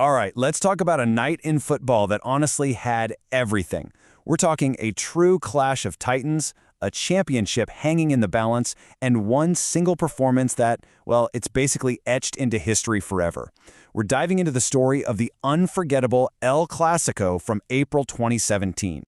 All right, let's talk about a night in football that honestly had everything. We're talking a true clash of titans, a championship hanging in the balance, and one single performance that, well, it's basically etched into history forever. We're diving into the story of the unforgettable El Clásico from April 2017.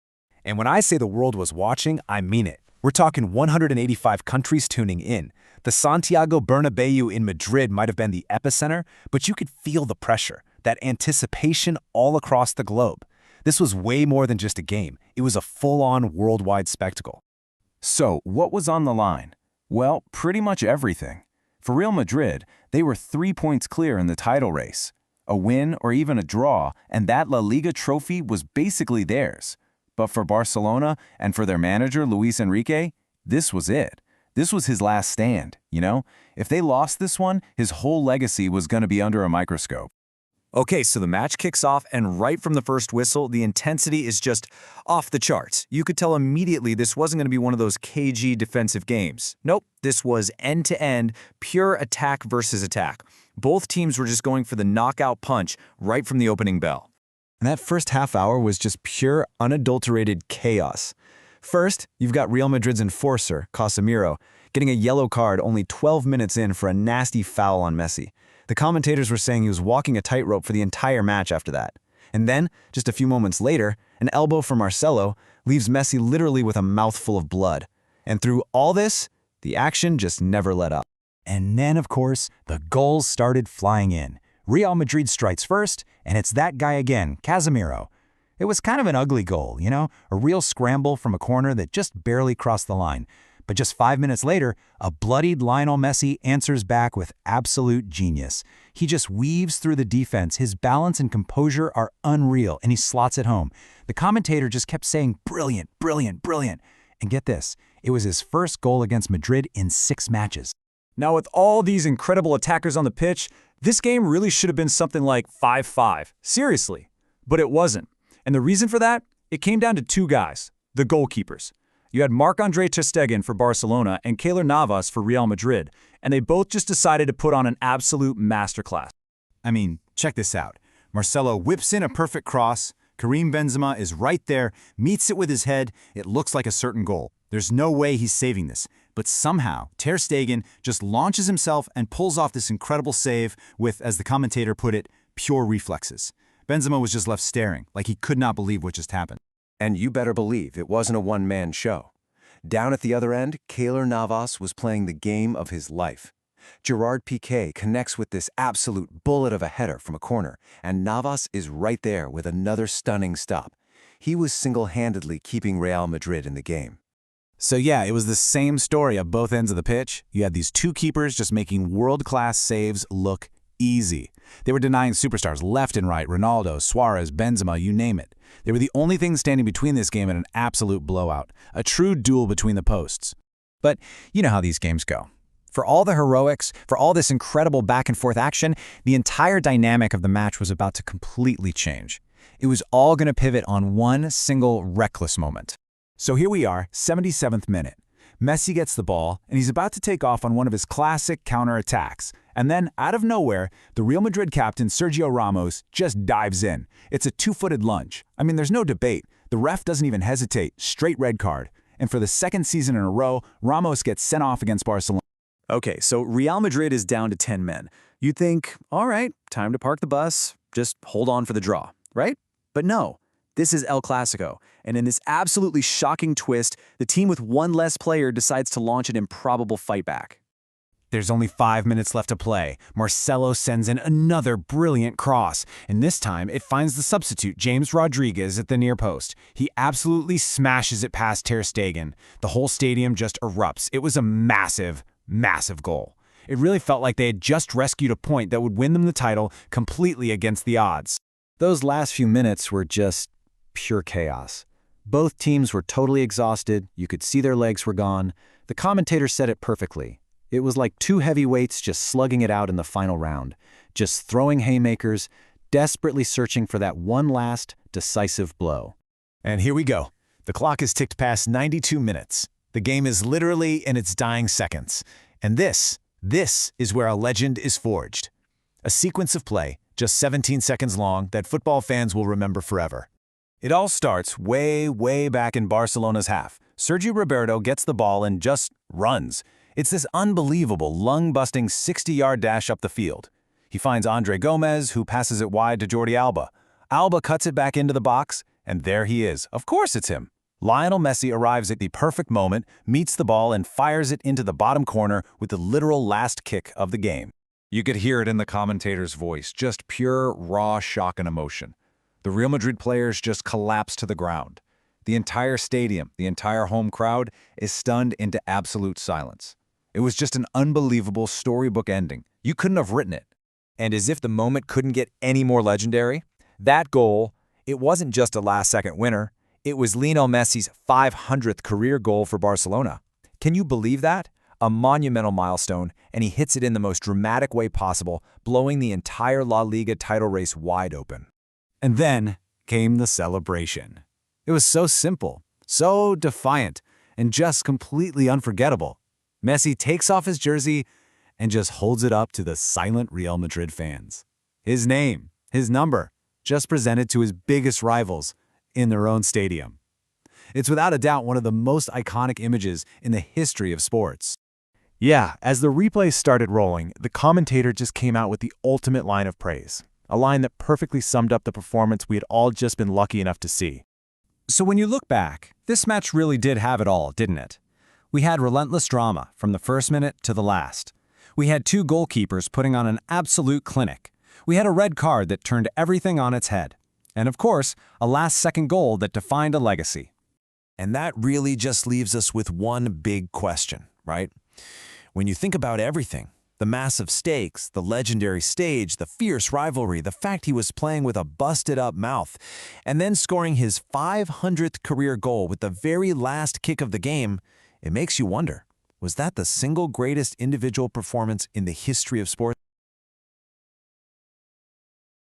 And when I say the world was watching, I mean it. We're talking 185 countries tuning in. The Santiago Bernabéu in Madrid might have been the epicenter, but you could feel the pressure, that anticipation all across the globe. This was way more than just a game. It was a full-on worldwide spectacle. So, what was on the line? Well, pretty much everything. For Real Madrid, they were 3 points clear in the title race. A win or even a draw, and that La Liga trophy was basically theirs. But for Barcelona and for their manager, Luis Enrique, this was it. This was his last stand, you know? If they lost this one, his whole legacy was going to be under a microscope. Okay, so the match kicks off, and right from the first whistle, the intensity is just off the charts. You could tell immediately this wasn't going to be one of those cagey defensive games. Nope, this was end-to-end, pure attack versus attack. Both teams were just going for the knockout punch right from the opening bell. And that first half hour was just pure, unadulterated chaos. First, you've got Real Madrid's enforcer, Casemiro, getting a yellow card only 12 minutes in for a nasty foul on Messi. The commentators were saying he was walking a tightrope for the entire match after that. And then, just a few moments later, an elbow from Marcelo leaves Messi literally with a mouthful of blood. And through all this, the action just never let up. And then, of course, the goals started flying in. Real Madrid strikes first, and it's that guy again, Casemiro. It was kind of an ugly goal, you know, a real scramble from a corner that just barely crossed the line. But just 5 minutes later, a bloodied Lionel Messi answers back with absolute genius. He just weaves through the defense. His balance and composure are unreal, and he slots it home. The commentator just kept saying, brilliant, brilliant, brilliant. And get this, it was his first goal against Madrid in 6 matches. Now, with all these incredible attackers on the pitch, this game really should have been something like 5-5. Seriously. But it wasn't. And the reason for that? It came down to 2 guys, the goalkeepers. You had Marc-André ter Stegen for Barcelona and Keylor Navas for Real Madrid, and they both just decided to put on an absolute masterclass. I mean, check this out. Marcelo whips in a perfect cross, Karim Benzema is right there, meets it with his head, it looks like a certain goal. There's no way he's saving this. But somehow, ter Stegen just launches himself and pulls off this incredible save with, as the commentator put it, pure reflexes. Benzema was just left staring, like he could not believe what just happened. And you better believe it wasn't a one-man show. Down at the other end, Keylor Navas was playing the game of his life. Gerard Piqué connects with this absolute bullet of a header from a corner, and Navas is right there with another stunning stop. He was single-handedly keeping Real Madrid in the game. So yeah, it was the same story of both ends of the pitch. You had these 2 keepers just making world-class saves look easy. They were denying superstars left and right, Ronaldo, Suarez, Benzema, you name it. They were the only thing standing between this game and an absolute blowout, a true duel between the posts. But you know how these games go. For all the heroics, for all this incredible back-and-forth action, the entire dynamic of the match was about to completely change. It was all going to pivot on one single reckless moment. So here we are, 77th minute. Messi gets the ball, and he's about to take off on one of his classic counterattacks. And then, out of nowhere, the Real Madrid captain, Sergio Ramos, just dives in. It's a 2-footed lunge. I mean, there's no debate. The ref doesn't even hesitate. Straight red card. And for the 2nd season in a row, Ramos gets sent off against Barcelona. Okay, so Real Madrid is down to 10 men. You'd think, all right, time to park the bus, just hold on for the draw, right? But no. This is El Clásico, and in this absolutely shocking twist, the team with 1 less player decides to launch an improbable fight back. There's only 5 minutes left to play. Marcelo sends in another brilliant cross, and this time it finds the substitute, James Rodriguez, at the near post. He absolutely smashes it past ter Stegen. The whole stadium just erupts. It was a massive, massive goal. It really felt like they had just rescued a point that would win them the title completely against the odds. Those last few minutes were just pure chaos. Both teams were totally exhausted. You could see their legs were gone. The commentator said it perfectly. It was like 2 heavyweights just slugging it out in the final round, just throwing haymakers, desperately searching for that one last decisive blow. And here we go. The clock has ticked past 92 minutes. The game is literally in its dying seconds. And this is where a legend is forged. A sequence of play, just 17 seconds long, that football fans will remember forever. It all starts way, way back in Barcelona's half. Sergio Roberto gets the ball and just runs. It's this unbelievable, lung-busting 60-yard dash up the field. He finds Andre Gomez, who passes it wide to Jordi Alba. Alba cuts it back into the box, and there he is. Of course it's him. Lionel Messi arrives at the perfect moment, meets the ball, and fires it into the bottom corner with the literal last kick of the game. You could hear it in the commentator's voice, just pure, raw shock and emotion. The Real Madrid players just collapsed to the ground. The entire stadium, the entire home crowd, is stunned into absolute silence. It was just an unbelievable storybook ending. You couldn't have written it. And as if the moment couldn't get any more legendary, that goal, it wasn't just a last-second winner. It was Lionel Messi's 500th career goal for Barcelona. Can you believe that? A monumental milestone, and he hits it in the most dramatic way possible, blowing the entire La Liga title race wide open. And then came the celebration. It was so simple, so defiant, and just completely unforgettable. Messi takes off his jersey and just holds it up to the silent Real Madrid fans. His name, his number, just presented to his biggest rivals in their own stadium. It's without a doubt one of the most iconic images in the history of sports. Yeah, as the replays started rolling, the commentator just came out with the ultimate line of praise. A line that perfectly summed up the performance we had all just been lucky enough to see. So when you look back, this match really did have it all, didn't it? We had relentless drama from the first minute to the last. We had two goalkeepers putting on an absolute clinic. We had a red card that turned everything on its head. And of course, a last-second goal that defined a legacy. And that really just leaves us with one big question, right? When you think about everything, the massive stakes, the legendary stage, the fierce rivalry, the fact he was playing with a busted-up mouth, and then scoring his 500th career goal with the very last kick of the game, it makes you wonder, was that the single greatest individual performance in the history of sports?